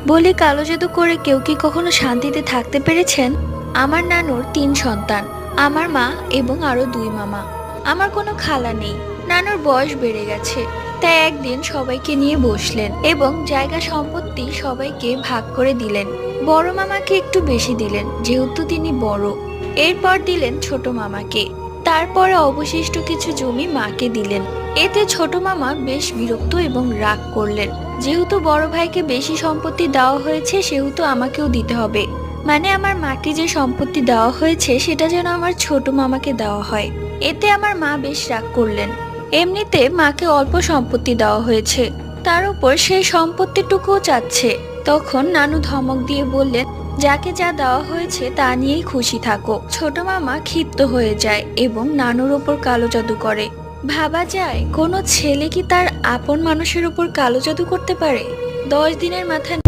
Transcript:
বলি, কালো জাদু করে কেউ কি কখনো শান্তিতে থাকতে পেরেছেন? আমার নানুর ৩ সন্তান, আমার মা এবং আরো ২ মামা। আমার কোনো খালা নেই। নানুর বয়স বেড়ে গেছে, তাই একদিন সবাইকে নিয়ে বসলেন এবং জায়গা সম্পত্তি সবাইকে ভাগ করে দিলেন। বড় মামাকে একটু বেশি দিলেন যেহেতু তিনি বড়। এরপর দিলেন ছোট মামাকে। তারপরে অবশিষ্ট কিছু জমি মাকে দিলেন। এতে ছোট মামা বেশ বিরক্ত এবং রাগ করলেন। যেহেতু বড় ভাইকে বেশি সম্পত্তি দেওয়া হয়েছে সেহেতু আমাকেও দিতে হবে, মানে আমার মাকে যে সম্পত্তি দেওয়া হয়েছে সেটা যেন আমার ছোট মামাকে দেওয়া হয়। এতে আমার মা বেশ রাগ করলেন। এমনিতে মাকে অল্প সম্পত্তি দেওয়া হয়েছে, তার উপর সেই সম্পত্তিটুকুও চাচ্ছে। তখন নানু ধমক দিয়ে বললেন, যাকে যা দেওয়া হয়েছে তা নিয়েই খুশি থাকো। ছোট মামা ক্ষিপ্ত হয়ে যায় এবং নানুর ওপর কালো জাদু করে। ভাবা যায় কোনো ছেলে কি তার আপন মানুষের উপর কালো জাদু করতে পারে? 10 দিনের মাথায়